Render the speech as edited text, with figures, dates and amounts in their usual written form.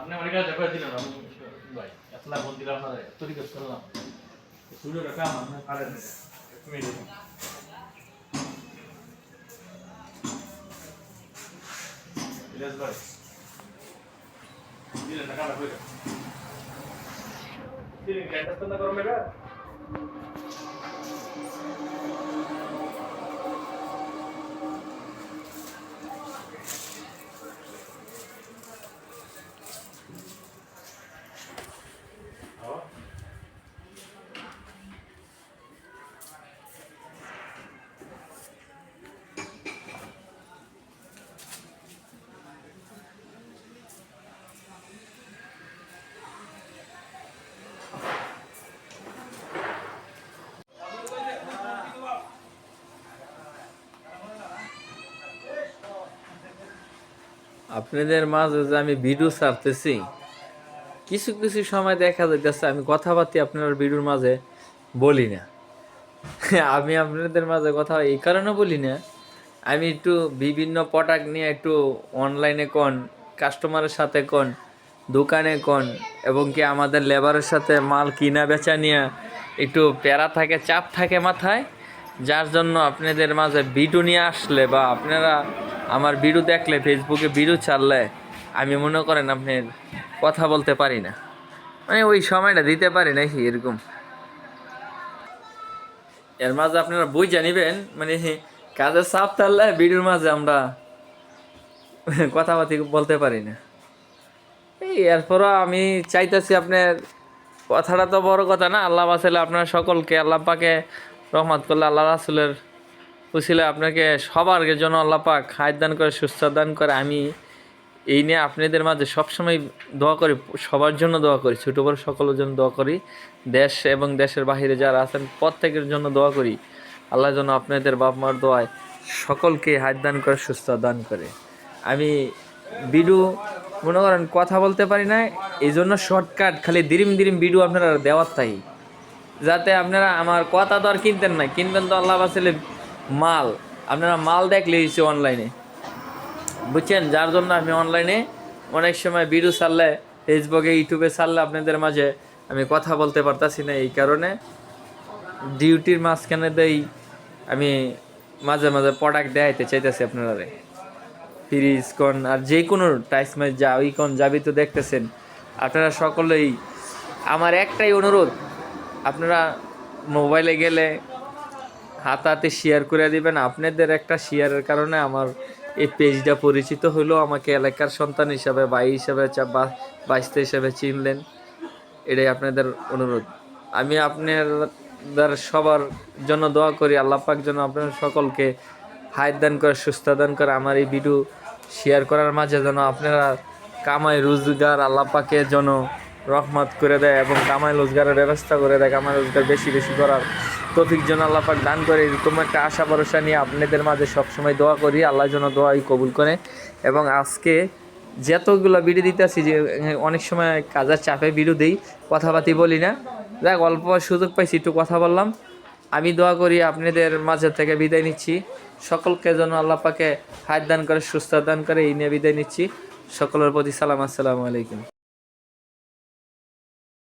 আপনি আমার কাছে করে দিলেন আমি ভাই এতলা ফোন দিলাম না এত রিকোয়েস্ট করলাম শুরু রাখা আমার পারেন না একটু মিনিট ইলাজ ভাই দিলেন টাকাটা কইরা দিলেন ক্যান্টাস তো না করো মেগা আপনাদের মাঝে যে আমি ভিডিও ছাড়তেছি কিছু কিছু সময় দেখা যাইতেছে আমি কথাবার্তা আপনার ভিডিওর মাঝে বলি না। আমি আপনাদের মাঝে কথা এই কারণে বলি না, আমি একটু বিভিন্ন প্রোডাক্ট নিয়ে একটু অনলাইনে কোন কাস্টমারের সাথে কোন দোকানে কোন এবং কি আমাদের লেবারের সাথে মাল কিনা বেচা নিয়ে একটু প্যারা থাকে, চাপ থাকে মাথায়, যার জন্য আপনাদের মাঝে ভিডিও নিয়ে আসলে বা আপনারা আমার ভিডিও দেখলে ফেসবুকে ভিডিও ছাড়লে আমি মনে করেন আপনার কথা বলতে পারি না, মানে ওই সময়টা দিতে পারি না এরকম। এর মাঝে আপনারা বই জানিবেন মানে কাজের চাপ থাকলে ভিডিওর মাঝে আমরা কথাবার্তা বলতে পারি না। এই এরপরও আমি চাইতেছি আপনার কথাটা তো বড় কথা না, আল্লাহ বাসাইলে আপনার সকলকে আল্লাহ পাকে রহমত করলে আল্লাহ রাসুলের উসিলে আপনাকে সবার জন্য আল্লাহ পাক হায়াত দান করে, সুস্থ দান করে। আমি এই নিয়ে আপনাদের মাঝে সবসময় দোয়া করি, সবার জন্য দোয়া করি, ছোটো বড় সকলের জন্য দোয়া করি, দেশ এবং দেশের বাহিরে যারা আছেন প্রত্যেকের জন্য দোয়া করি। আল্লাহ যেন আপনাদের বাপ মার দোয়ায় সকলকে হায়াত দান করে, সুস্থ দান করে। আমি ভিডিও মনে করেন কথা বলতে পারি না, এই জন্য শর্টকাট খালি দিরিম দিরিম ভিডিও আপনারা দেওয়ার তাই, যাতে আপনারা আমার কথা তো আর কিনতেন না, কিনবেন তো আল্লাহ বাসলে মাল, আপনারা মাল দেখলে হয়েছে অনলাইনে, বুঝছেন? যার জন্য আমি অনলাইনে অনেক সময় ভিডিও ছাড়লে ফেসবুকে ইউটিউবে ছাড়লে আপনাদের মাঝে আমি কথা বলতে পারতাছি না, এই কারণে ডিউটির মাঝখানে দেই আমি মাঝে মাঝে প্রোডাক্ট দেখাইতে চাইতেছি আপনারা, ফ্রিজ কোন আর যে কোনো টাইস ম্যাচ যা ওই কোন যাবি তো দেখতেছেন আপনারা সকলেই। আমার একটাই অনুরোধ, আপনারা মোবাইলে গেলে হাতে শেয়ার করে দিবেন। আপনাদের একটা শেয়ারের কারণে আমার এই পেজটা পরিচিত হলো, আমাকে এলাকার সন্তান হিসাবে, ভাই হিসাবে, বাইস্তা হিসাবে চিনলেন, এটাই আপনাদের অনুরোধ। আমি আপনাদের সবার জন্য দোয়া করি, আল্লাহ পাক যেন আপনার সকলকে হায়াত দান করে, সুস্থ দান করে। আমার এই ভিডিও শেয়ার করার মাঝে যেন আপনারা কামাই রোজগার আল্লাহ পাকে যেন রহমত করে দেয় এবং কামাই রোজগারের ব্যবস্থা করে দেয়, কামাই রোজগার বেশি বেশি করার তৌফিক যেন আল্লাহ পাক দান করে। এরকম একটা আশা ভরসা নিয়ে আপনাদের মাঝে সবসময় দোয়া করি, আল্লাহ যেন দোয়াই কবুল করে। এবং আজকে যতগুলো ভিডিও দিতেছি, যে অনেক সময় কাজের চাপে ভিডিও দিই, কথাবার্তি বলি না, দেখ অল্প সুযোগ পাইছি একটু কথা বললাম। আমি দোয়া করি আপনাদের মাঝে থেকে বিদায় নিচ্ছি, সকলকে যেন আল্লাহ পাকে হায়াত দান করে, সুস্থ দান করে, এই নিয়ে বিদায় নিচ্ছি। সকলের প্রতি সালাম, আসসালামু আলাইকুম।